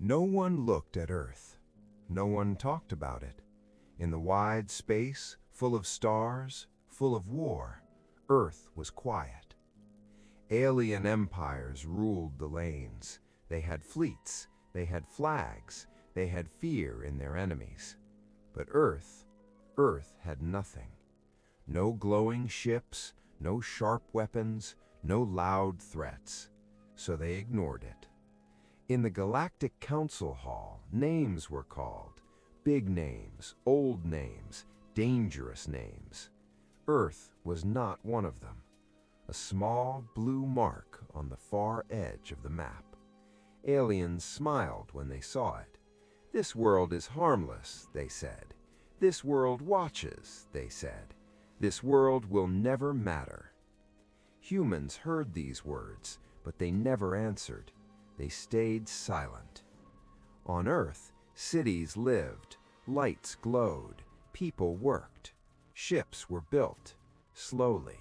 No one looked at Earth. No one talked about it. In the wide space, full of stars, full of war, Earth was quiet. Alien empires ruled the lanes. They had fleets, they had flags, they had fear in their enemies. But Earth had nothing. No glowing ships, no sharp weapons, no loud threats. So they ignored it. In the Galactic Council Hall, names were called. Big names, old names, dangerous names. Earth was not one of them. A small blue mark on the far edge of the map. Aliens smiled when they saw it. This world is harmless, they said. This world watches, they said. This world will never matter. Humans heard these words, but they never answered. They stayed silent. On Earth, cities lived, lights glowed, people worked. Ships were built, slowly,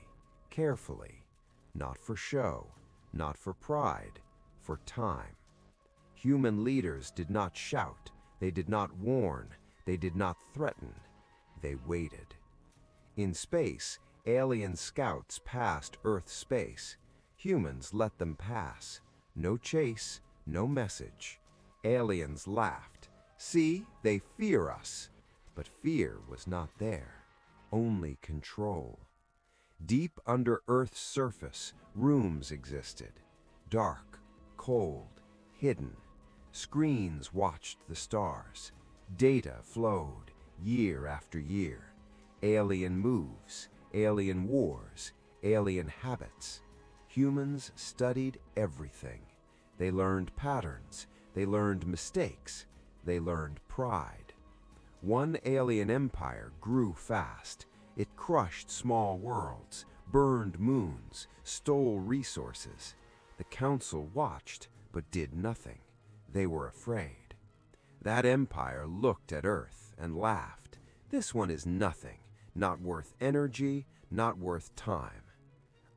carefully, not for show, not for pride, for time. Human leaders did not shout, they did not warn, they did not threaten. They waited. In space, alien scouts passed Earth space. Humans let them pass. No chase, no message. Aliens laughed. See, they fear us. But fear was not there, only control. Deep under Earth's surface, rooms existed. Dark, cold, hidden. Screens watched the stars. Data flowed, year after year. Alien moves, alien wars, alien habits. Humans studied everything. They learned patterns, they learned mistakes, they learned pride. One alien empire grew fast. It crushed small worlds, burned moons, stole resources. The council watched, but did nothing. They were afraid. That empire looked at Earth and laughed. This one is nothing, not worth energy, not worth time.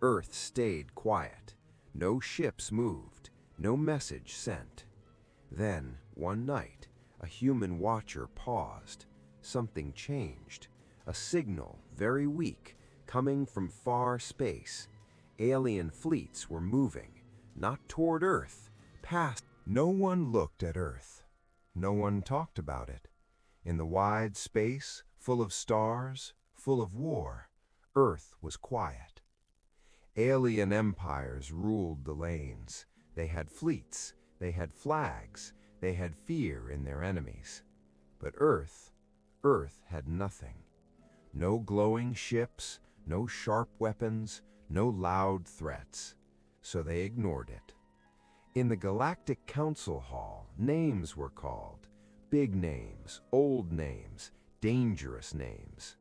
Earth stayed quiet. No ships moved, no message sent. Then, one night, a human watcher paused. Something changed. A signal, very weak, coming from far space. Alien fleets were moving, not toward Earth, past. No one looked at Earth. No one talked about it. In the wide space, full of stars, full of war, Earth was quiet. Alien empires ruled the lanes. They had fleets, they had flags, they had fear in their enemies. But Earth had nothing. No glowing ships, no sharp weapons, no loud threats. So they ignored it. In the Galactic Council Hall, names were called. Big names, old names, dangerous names.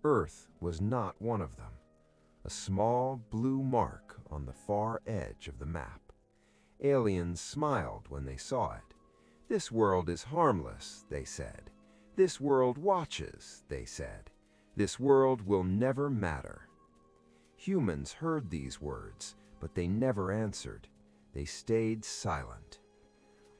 Earth was not one of them. A small blue mark on the far edge of the map. Aliens smiled when they saw it. This world is harmless, they said. This world watches, they said. This world will never matter. Humans heard these words, but they never answered. They stayed silent.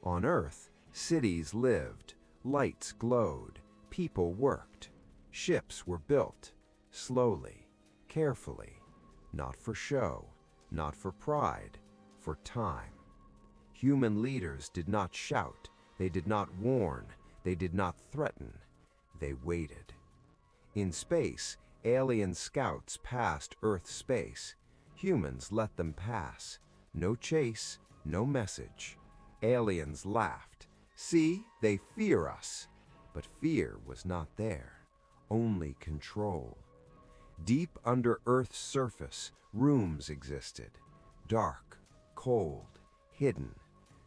On Earth, cities lived, lights glowed, people worked. Ships were built, slowly, carefully, not for show, not for pride, for time. Human leaders did not shout, they did not warn, they did not threaten. They waited. In space, alien scouts passed Earth space. Humans let them pass. No chase, no message. Aliens laughed. See, they fear us. But fear was not there, only control. Deep under Earth's surface, rooms existed. Dark, cold, hidden.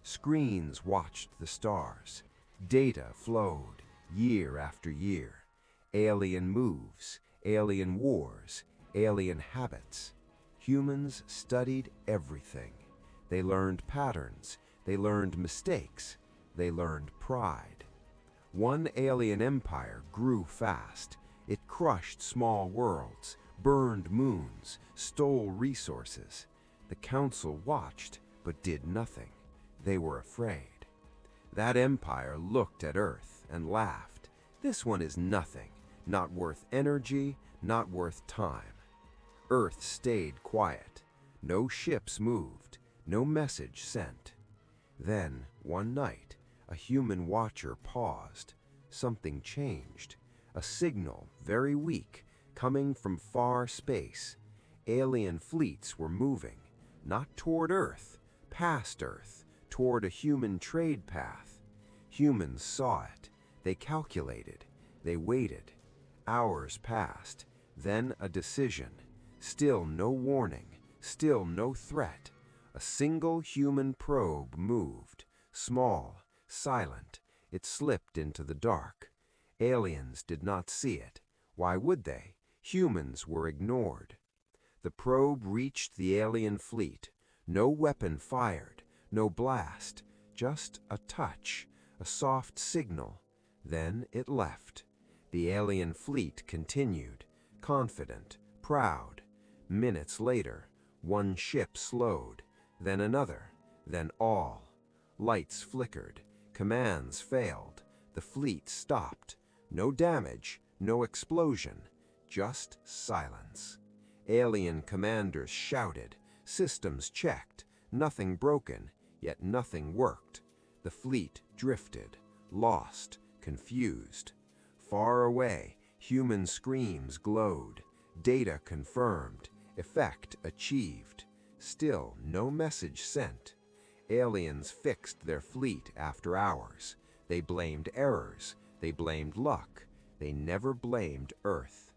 Screens watched the stars. Data flowed, year after year. Alien moves, alien wars, alien habits. Humans studied everything. They learned patterns, they learned mistakes, they learned pride. One alien empire grew fast. It crushed small worlds, burned moons, stole resources. The council watched, but did nothing. They were afraid. That empire looked at Earth and laughed. This one is nothing, not worth energy, not worth time. Earth stayed quiet. No ships moved, no message sent. Then, one night, a human watcher paused. Something changed. A signal, very weak, coming from far space. Alien fleets were moving, not toward Earth, past Earth, toward a human trade path. Humans saw it. They calculated. They waited. Hours passed. Then a decision. Still no warning. Still no threat. A single human probe moved. Small, silent. It slipped into the dark. Aliens did not see it. Why would they? Humans were ignored. The probe reached the alien fleet. No weapon fired, no blast, just a touch, a soft signal. Then it left. The alien fleet continued, confident, proud. Minutes later, one ship slowed, then another, then all. Lights flickered, commands failed, the fleet stopped. No damage, no explosion, just silence. Alien commanders shouted, systems checked, nothing broken, yet nothing worked. The fleet drifted, lost, confused. Far away, human screams glowed, data confirmed, effect achieved. Still no message sent. Aliens fixed their fleet after hours. They blamed errors, they blamed luck, they never blamed Earth.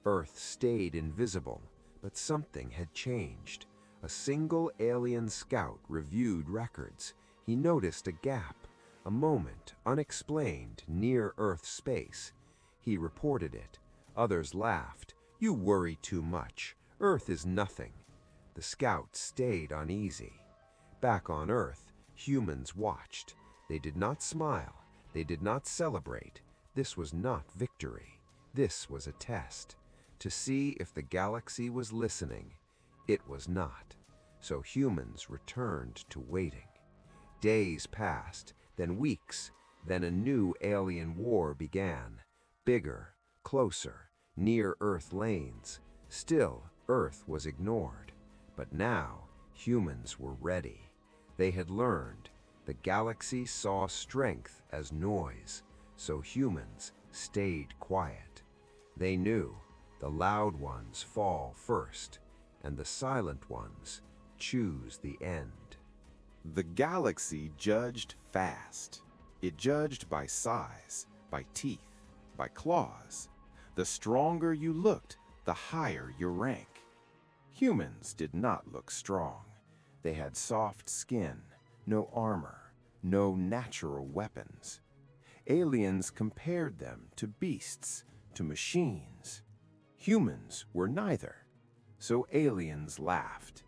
Earth stayed invisible, but something had changed. A single alien scout reviewed records. He noticed a gap, a moment unexplained near Earth's space. He reported it. Others laughed. You worry too much. Earth is nothing. The scout stayed uneasy. Back on Earth, humans watched. They did not smile. They did not celebrate. This was not victory. This was a test. To see if the galaxy was listening. It was not. So humans returned to waiting. Days passed, then weeks, then a new alien war began. Bigger, closer, near Earth lanes. Still, Earth was ignored. But now, humans were ready. They had learned. The galaxy saw strength as noise, so humans stayed quiet. They knew the loud ones fall first, and the silent ones choose the end. The galaxy judged fast. It judged by size, by teeth, by claws. The stronger you looked, the higher your rank. Humans did not look strong. They had soft skin, no armor, no natural weapons. Aliens compared them to beasts, to machines. Humans were neither, so aliens laughed.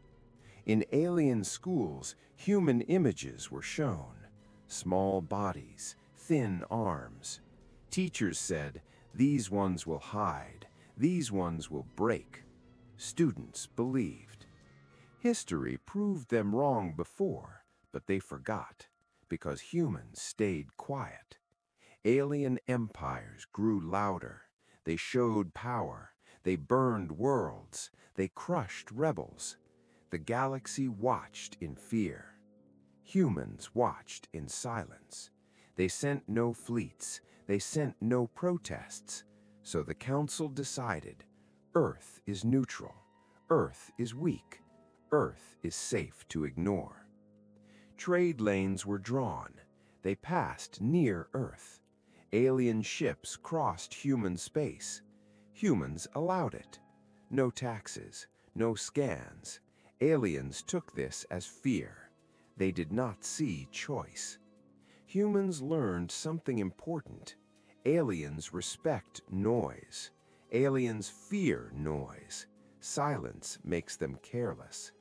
In alien schools, human images were shown. Small bodies, thin arms. Teachers said, "These ones will hide, these ones will break." Students believed. History proved them wrong before, but they forgot, because humans stayed quiet. Alien empires grew louder. They showed power. They burned worlds. They crushed rebels. The galaxy watched in fear. Humans watched in silence. They sent no fleets. They sent no protests. So the council decided, Earth is neutral. Earth is weak. Earth is safe to ignore. Trade lanes were drawn. They passed near Earth. Alien ships crossed human space. Humans allowed it. No taxes, no scans. Aliens took this as fear. They did not see choice. Humans learned something important. Aliens respect noise. Aliens fear noise. Silence makes them careless.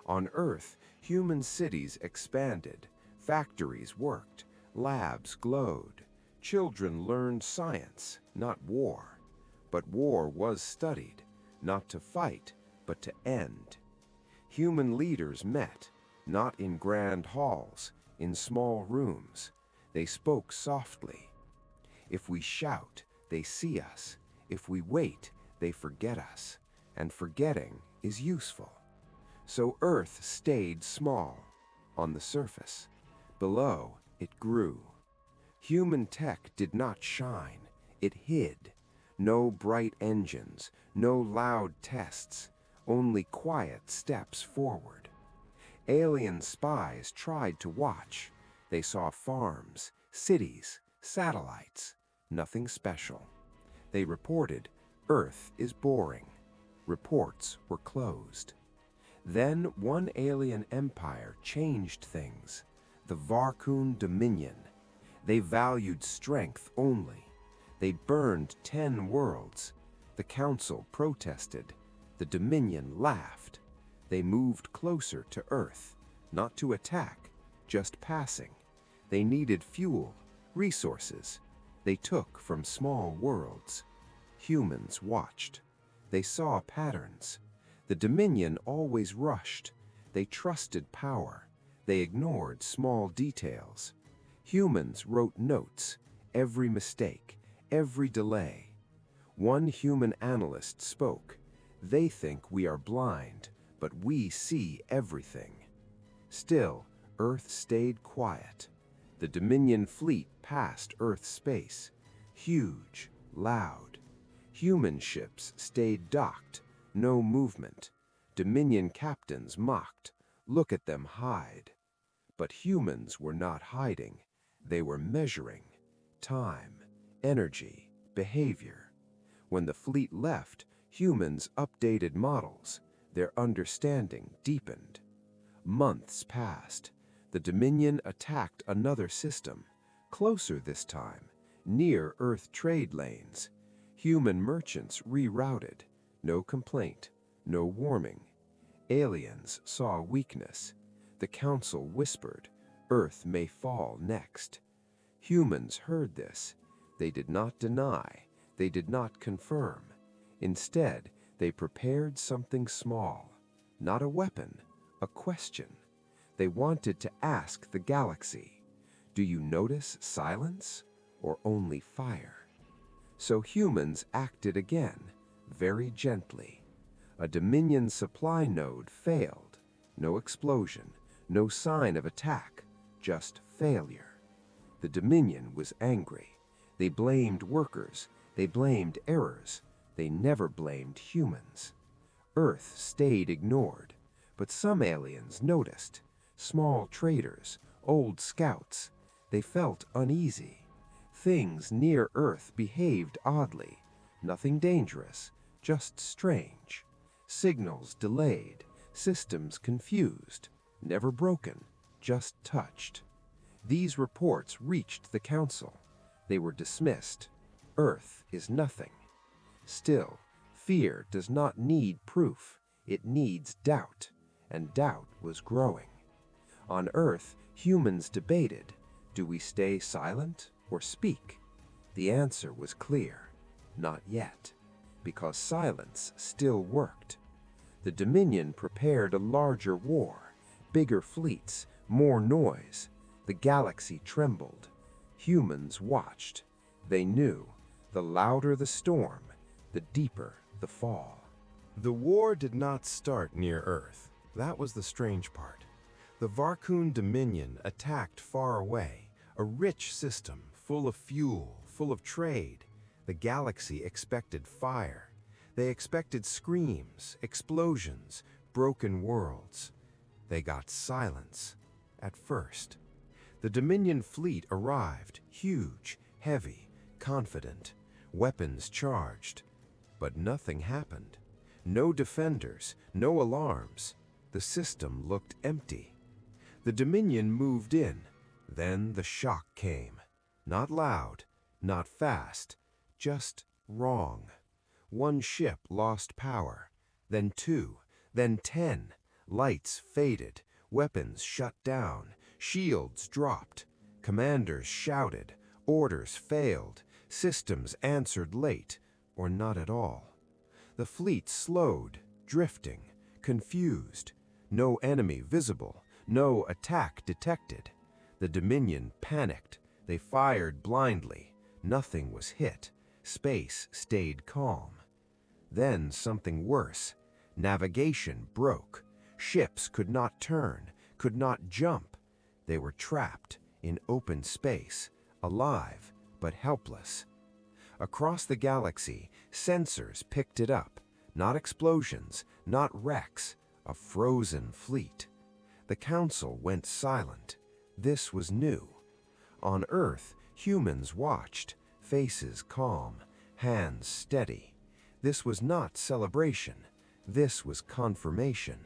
On Earth, human cities expanded. Factories worked. Labs glowed. Children learned science, not war. But war was studied, not to fight, but to end. Human leaders met, not in grand halls, in small rooms. They spoke softly. If we shout, they see us. If we wait, they forget us. And forgetting is useful. So Earth stayed small on the surface. Below, it grew. Human tech did not shine. It hid. No bright engines, no loud tests, only quiet steps forward. Alien spies tried to watch. They saw farms, cities, satellites, nothing special. They reported, Earth is boring. Reports were closed. Then one alien empire changed things, the Varkun Dominion. They valued strength only. They burned 10 worlds. The Council protested. The Dominion laughed. They moved closer to Earth, not to attack, just passing. They needed fuel, resources. They took from small worlds. Humans watched. They saw patterns. The Dominion always rushed. They trusted power. They ignored small details. Humans wrote notes, every mistake, every delay. One human analyst spoke. They think we are blind, but we see everything. Still, Earth stayed quiet. The Dominion fleet passed Earth's space, huge, loud. Human ships stayed docked, no movement. Dominion captains mocked. Look at them hide. But humans were not hiding. They were measuring time, energy, behavior. When the fleet left, humans updated models. Their understanding deepened. Months passed. The Dominion attacked another system, closer this time, near Earth trade lanes. Human merchants rerouted. No complaint, no warming. Aliens saw weakness. The Council whispered, Earth may fall next. Humans heard this. They did not deny. They did not confirm. Instead, they prepared something small. Not a weapon, a question. They wanted to ask the galaxy, do you notice silence or only fire? So humans acted again, very gently. A Dominion supply node failed. No explosion, no sign of attack, just failure. The Dominion was angry. They blamed workers. They blamed errors. They never blamed humans. Earth stayed ignored, but some aliens noticed. Small traders, old scouts. They felt uneasy. Things near Earth behaved oddly. Nothing dangerous, just strange. Signals delayed, systems confused, never broken, just touched. These reports reached the Council. They were dismissed. Earth is nothing. Still, fear does not need proof. It needs doubt, and doubt was growing. On Earth, humans debated, do we stay silent or speak? The answer was clear, not yet, because silence still worked. The Dominion prepared a larger war, bigger fleets, more noise. The galaxy trembled. Humans watched. They knew, the louder the storm, the deeper the fall. The war did not start near Earth. That was the strange part. The Varkun Dominion attacked far away, a rich system, full of fuel, full of trade. The galaxy expected fire. They expected screams, explosions, broken worlds. They got silence, at first. The Dominion fleet arrived, huge, heavy, confident, weapons charged. But nothing happened. No defenders, no alarms. The system looked empty. The Dominion moved in. Then the shock came. Not loud, not fast, just wrong. One ship lost power, then 2, then 10. Lights faded, weapons shut down, shields dropped. Commanders shouted, orders failed, systems answered late, or not at all. The fleet slowed, drifting, confused. No enemy visible, no attack detected. The Dominion panicked. They fired blindly. Nothing was hit. Space stayed calm. Then something worse. Navigation broke. Ships could not turn, could not jump. They were trapped in open space, alive but helpless. Across the galaxy, sensors picked it up. Not explosions, not wrecks, a frozen fleet. The Council went silent. This was new. On Earth, humans watched, faces calm, hands steady. This was not celebration. This was confirmation.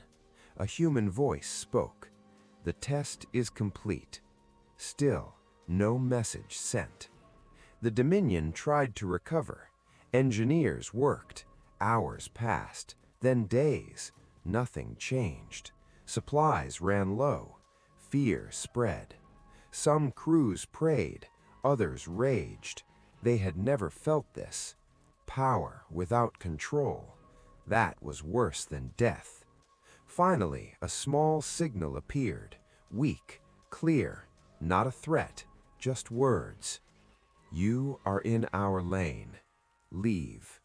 A human voice spoke. The test is complete. Still, no message sent. The Dominion tried to recover. Engineers worked. Hours passed, then days. Nothing changed. Supplies ran low. Fear spread. Some crews prayed, others raged. They had never felt this. Power without control. That was worse than death. Finally, a small signal appeared. Weak, clear, not a threat, just words. You are in our lane. Leave.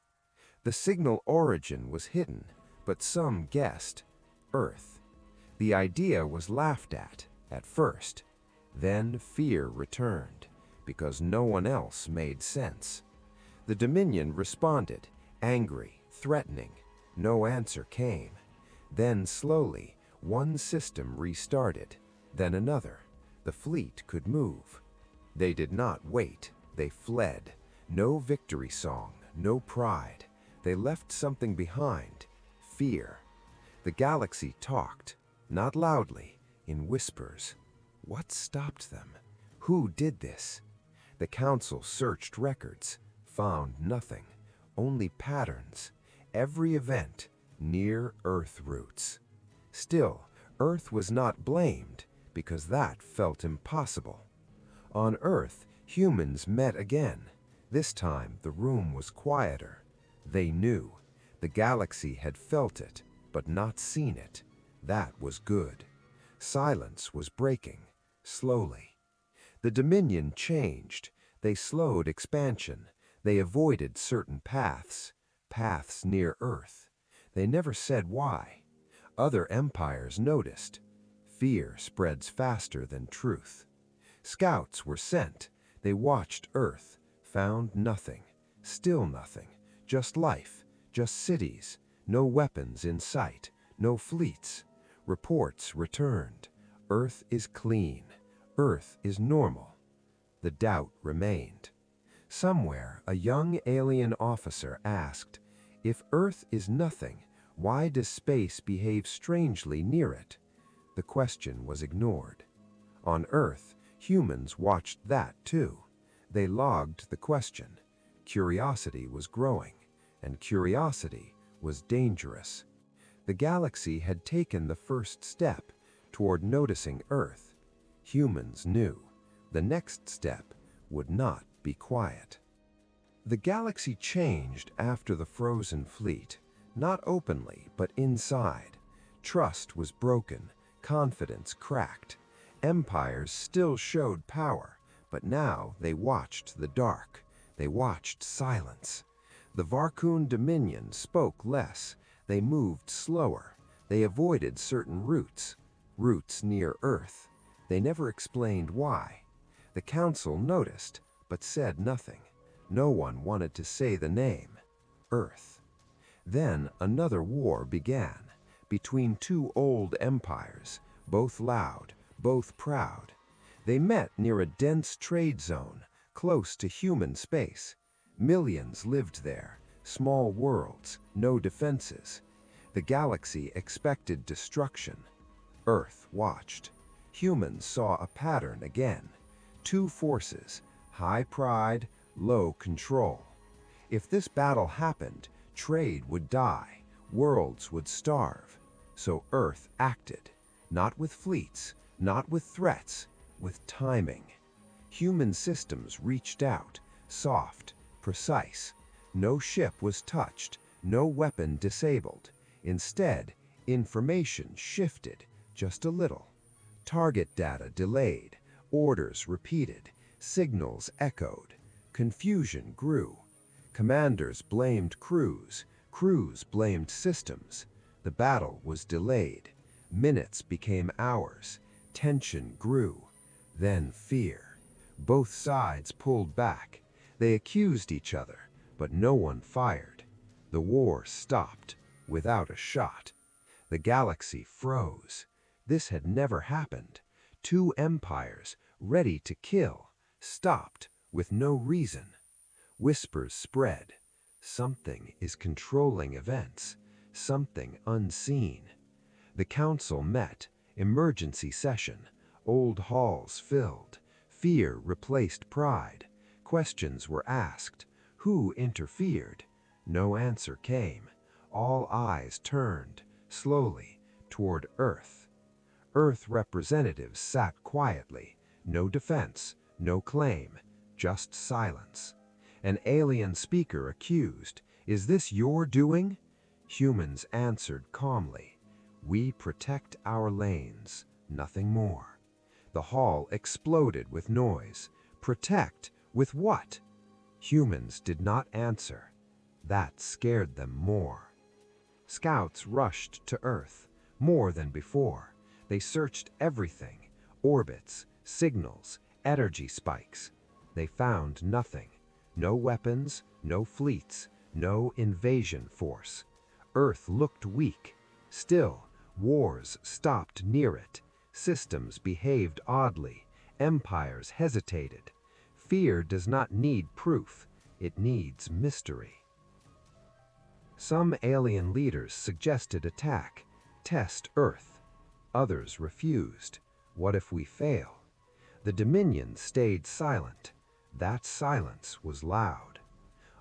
The signal origin was hidden, but some guessed. Earth. The idea was laughed at first. Then fear returned, because no one else made sense. The Dominion responded, angry, threatening. No answer came. Then slowly, one system restarted, then another. The fleet could move. They did not wait. They fled. No victory song, no pride. They left something behind. Fear. The galaxy talked, not loudly, in whispers. What stopped them? Who did this? The Council searched records, found nothing, only patterns. Every event, near Earth roots. Still, Earth was not blamed, because that felt impossible. On Earth, humans met again. This time, the room was quieter. They knew. The galaxy had felt it, but not seen it. That was good. Silence was breaking, slowly. The Dominion changed. They slowed expansion. They avoided certain paths near Earth. They never said why. Other empires noticed. Fear spreads faster than truth. Scouts were sent. They watched Earth, found nothing, still nothing, just life, just cities, no weapons in sight, no fleets. Reports returned. Earth is clean. Earth is normal. The doubt remained. Somewhere, a young alien officer asked, if Earth is nothing, why does space behave strangely near it? The question was ignored. On Earth, humans watched that too. They logged the question. Curiosity was growing, and curiosity was dangerous. The galaxy had taken the first step toward noticing Earth. Humans knew. The next step would not be quiet. The galaxy changed after the frozen fleet, not openly, but inside. Trust was broken, confidence cracked. Empires still showed power, but now they watched the dark. They watched silence. The Varkun Dominion spoke less. They moved slower. They avoided certain routes near Earth. They never explained why. The Council noticed, but said nothing. No one wanted to say the name, Earth. Then another war began, between two old empires, both loud, both proud. They met near a dense trade zone, close to human space. Millions lived there, small worlds, no defenses. The galaxy expected destruction. Earth watched. Humans saw a pattern again. Two forces, high pride, low control. If this battle happened, trade would die, worlds would starve. So Earth acted, not with fleets, not with threats, with timing. Human systems reached out, soft, precise. No ship was touched, no weapon disabled. Instead, information shifted just a little. Target data delayed, orders repeated, Signals echoed. Confusion grew. Commanders blamed crews. Crews blamed systems. The battle was delayed. Minutes became hours. Tension grew. Then fear. Both sides pulled back. They accused each other, but no one fired. The war stopped, without a shot. The galaxy froze. This had never happened. Two empires, ready to kill, stopped with no reason. Whispers spread. Something is controlling events. Something unseen. The council met. Emergency session. Old halls filled. Fear replaced pride. Questions were asked. Who interfered? No answer came. All eyes turned, slowly, toward Earth. Earth representatives sat quietly. No defense, no claim, just silence. An alien speaker accused, "Is this your doing?" Humans answered calmly, "We protect our lanes, nothing more." The hall exploded with noise. Protect? With what? Humans did not answer. That scared them more. Scouts rushed to Earth, more than before. They searched everything, orbits, signals, energy spikes. They found nothing. No weapons, no fleets, no invasion force. Earth looked weak. Still, wars stopped near it. Systems behaved oddly. Empires hesitated. Fear does not need proof. It needs mystery. Some alien leaders suggested attack. Test Earth. Others refused. What if we fail? The Dominion stayed silent. That silence was loud.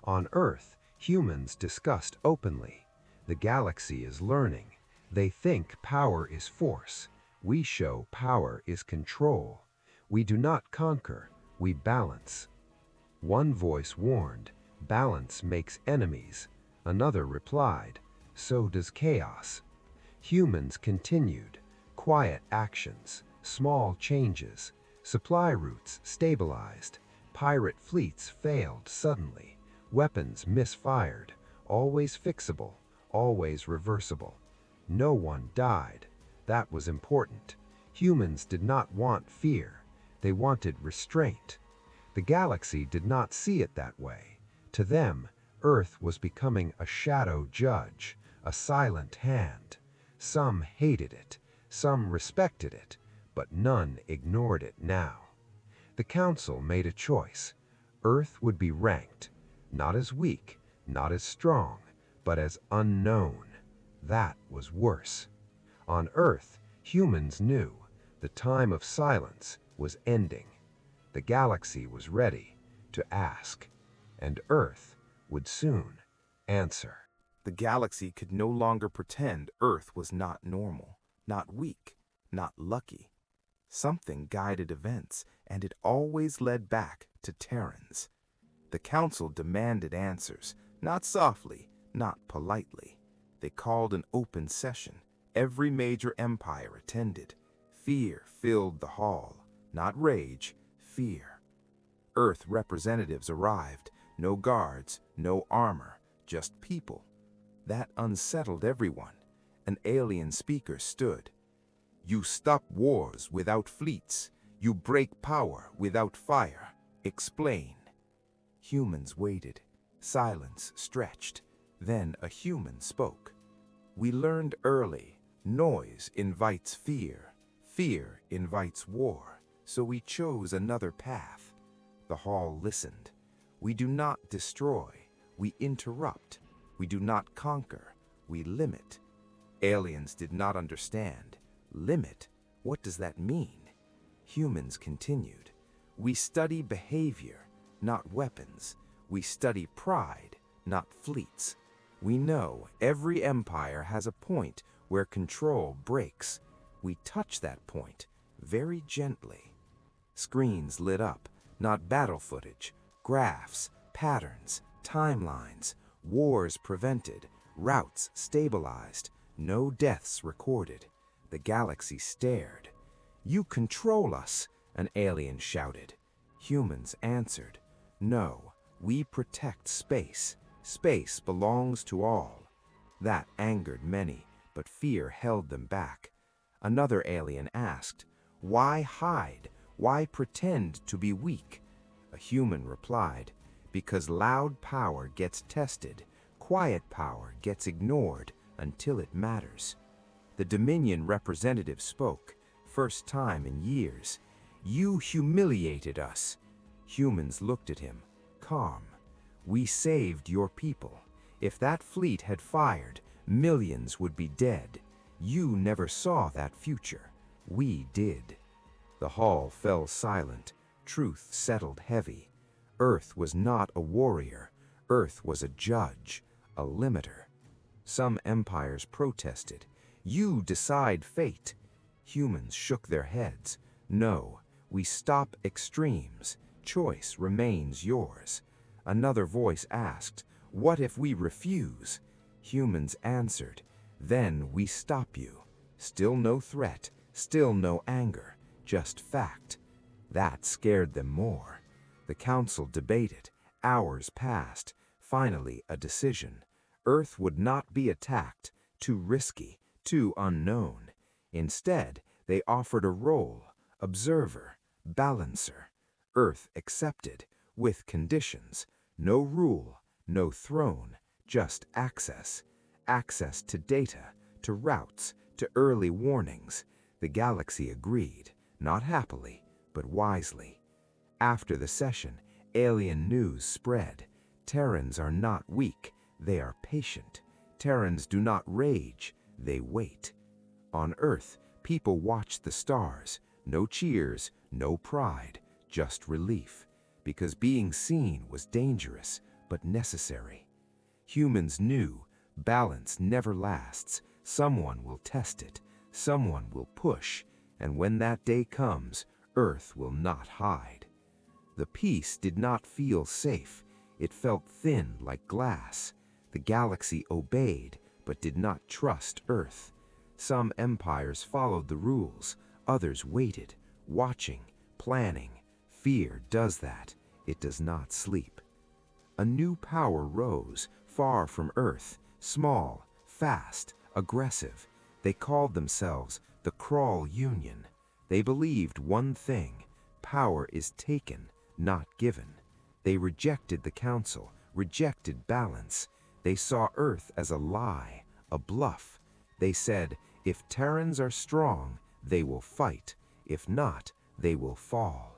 On Earth, humans discussed openly. The galaxy is learning. They think power is force. We show power is control. We do not conquer, we balance. One voice warned, balance makes enemies. Another replied, so does chaos. Humans continued, quiet actions, small changes. Supply routes stabilized. Pirate fleets failed suddenly. Weapons misfired, always fixable, always reversible. No one died. That was important. Humans did not want fear. They wanted restraint. The galaxy did not see it that way. To them, Earth was becoming a shadow judge, a silent hand. Some hated it, some respected it, but none ignored it now. The council made a choice. Earth would be ranked, not as weak, not as strong, but as unknown. That was worse. On Earth, humans knew the time of silence was ending. The galaxy was ready to ask, and Earth would soon answer. The galaxy could no longer pretend Earth was not normal, not weak, not lucky. Something guided events, and it always led back to Terrans. The council demanded answers, not softly, not politely. They called an open session. Every major empire attended. Fear filled the hall, not rage, fear. Earth representatives arrived. No guards, no armor, just people. That unsettled everyone. An alien speaker stood. You stop wars without fleets. You break power without fire. Explain. Humans waited. Silence stretched. Then a human spoke. We learned early, noise invites fear. Fear invites war. So we chose another path. The hall listened. We do not destroy. We interrupt. We do not conquer. We limit. Aliens did not understand. Limit? What does that mean? Humans continued. We study behavior, not weapons. We study pride, not fleets. We know every empire has a point where control breaks. We touch that point very gently. Screens lit up, not battle footage, graphs, patterns, timelines, wars prevented, routes stabilized, no deaths recorded. The galaxy stared. You control us, an alien shouted. Humans answered, "No, we protect space. Space belongs to all." That angered many, but fear held them back. Another alien asked, "Why hide? Why pretend to be weak?" A human replied, "Because loud power gets tested, quiet power gets ignored until it matters." The Dominion representative spoke, first time in years. "You humiliated us." Humans looked at him, calm. "We saved your people. If that fleet had fired, millions would be dead. You never saw that future. We did." The hall fell silent. Truth settled heavy. Earth was not a warrior. Earth was a judge, a limiter. Some empires protested. "You decide fate." Humans shook their heads. "No, we stop extremes. Choice remains yours." Another voice asked, "What if we refuse?" Humans answered, "Then we stop you." Still no threat, still no anger, just fact. That scared them more. The council debated. Hours passed. Finally, a decision. Earth would not be attacked. Too risky, too unknown. Instead, they offered a role: observer, balancer. Earth accepted, with conditions. No rule, no throne, just access. Access to data, to routes, to early warnings. The galaxy agreed, not happily, but wisely. After the session, alien news spread. Terrans are not weak, they are patient. Terrans do not rage, they wait. On Earth, people watched the stars. No cheers, no pride, just relief. Because being seen was dangerous, but necessary. Humans knew balance never lasts. Someone will test it, someone will push, and when that day comes, Earth will not hide. The peace did not feel safe. It felt thin like glass. The galaxy obeyed, but did not trust Earth. Some empires followed the rules, others waited, watching, planning. Fear does that. It does not sleep. A new power rose, far from Earth, small, fast, aggressive. They called themselves the Crawl Union. They believed one thing: power is taken, not given. They rejected the council, rejected balance. They saw Earth as a lie, a bluff. They said, if Terrans are strong, they will fight. If not, they will fall.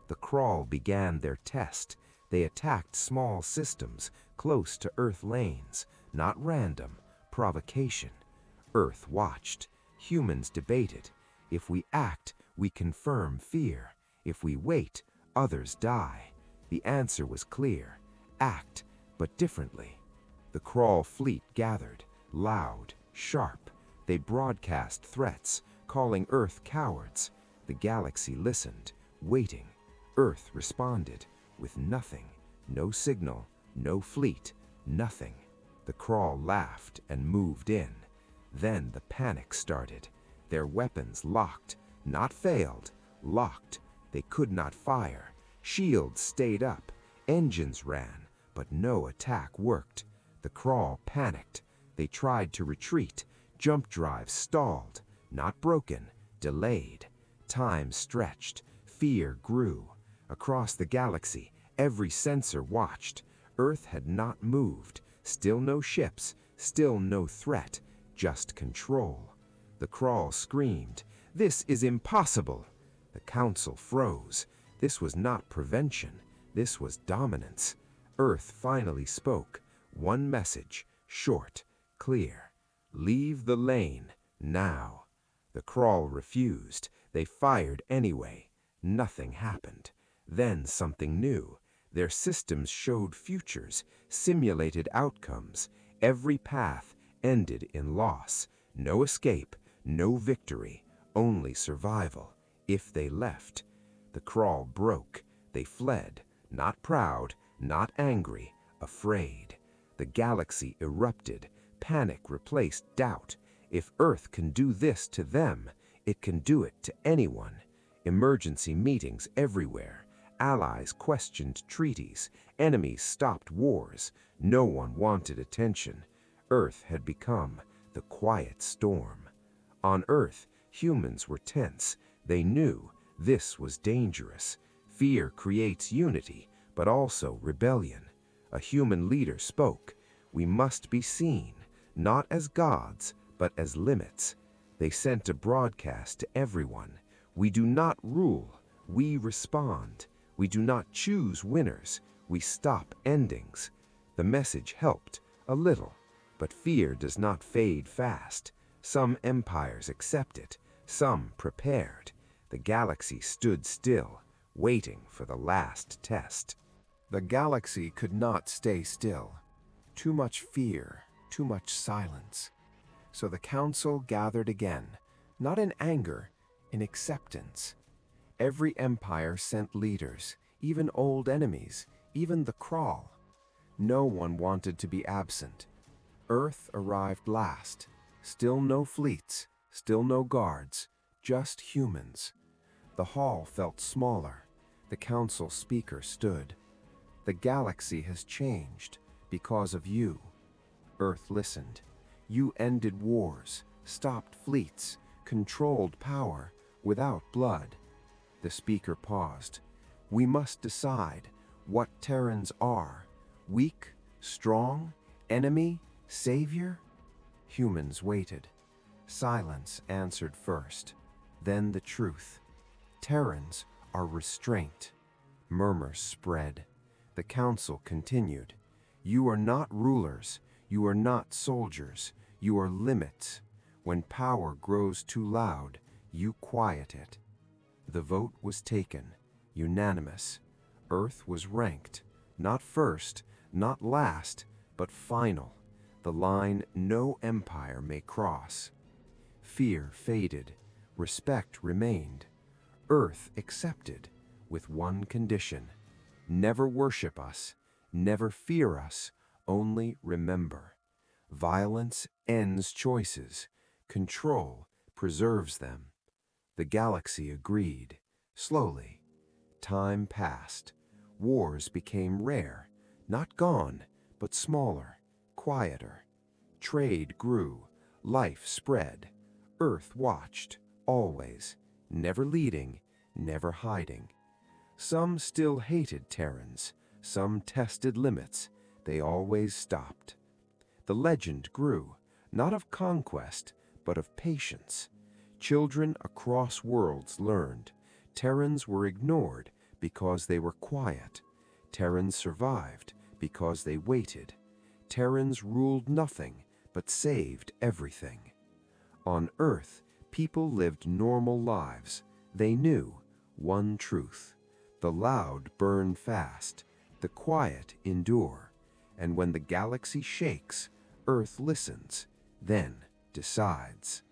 The Crawl began their test. They attacked small systems, close to Earth lanes. Not random, provocation. Earth watched. Humans debated. If we act, we confirm fear. If we wait, others die. The answer was clear: act, but differently. The Crawl fleet gathered, loud, sharp. They broadcast threats, calling Earth cowards. The galaxy listened, waiting. Earth responded with nothing. No signal, no fleet, nothing. The Crawl laughed and moved in. Then the panic started. Their weapons locked, not failed, locked. They could not fire. Shields stayed up. Engines ran, but no attack worked. The Crawl panicked. They tried to retreat. Jump drives stalled, not broken, delayed. Time stretched. Fear grew. Across the galaxy, every sensor watched. Earth had not moved. Still no ships, still no threat, just control. The Crawl screamed, "This is impossible!" The council froze. This was not prevention. This was dominance. Earth finally spoke. One message, short, clear. Leave the lane, now. The Crawl refused. They fired anyway. Nothing happened. Then something new. Their systems showed futures, simulated outcomes. Every path ended in loss. No escape, no victory, only survival. If they left. The Crawl broke. They fled, not proud, not angry, afraid. The galaxy erupted. Panic replaced doubt. If Earth can do this to them, it can do it to anyone. Emergency meetings everywhere. Allies questioned treaties, enemies stopped wars. No one wanted attention. Earth had become the quiet storm. On Earth, humans were tense. They knew this was dangerous. Fear creates unity, but also rebellion. A human leader spoke. We must be seen, not as gods, but as limits. They sent a broadcast to everyone. We do not rule, we respond. We do not choose winners, we stop endings. The message helped, a little, but fear does not fade fast. Some empires accept it, some prepared. The galaxy stood still, waiting for the last test. The galaxy could not stay still. Too much fear, too much silence. So the council gathered again, not in anger, in acceptance. Every empire sent leaders, even old enemies, even the Crawl. No one wanted to be absent. Earth arrived last. Still no fleets, still no guards, just humans. The hall felt smaller. The council speaker stood. The galaxy has changed because of you. Earth listened. You ended wars, stopped fleets, controlled power without blood. The speaker paused. We must decide what Terrans are. Weak, strong, enemy, savior? Humans waited. Silence answered first, then the truth. Terrans are restraint. Murmurs spread. The council continued. You are not rulers. You are not soldiers. You are limits. When power grows too loud, you quiet it. The vote was taken, unanimous. Earth was ranked, not first, not last, but final. The line no empire may cross. Fear faded, respect remained. Earth accepted, with one condition. Never worship us, never fear us, only remember. Violence ends choices. Control preserves them. The galaxy agreed. Slowly, time passed. Wars became rare, not gone, but smaller, quieter. Trade grew, life spread. Earth watched, always, never leading, never hiding. Some still hated Terrans, some tested limits. They always stopped. The legend grew, not of conquest, but of patience. Children across worlds learned. Terrans were ignored because they were quiet. Terrans survived because they waited. Terrans ruled nothing, but saved everything. On Earth, people lived normal lives. They knew one truth. The loud burn fast, the quiet endure. And when the galaxy shakes, Earth listens, then decides.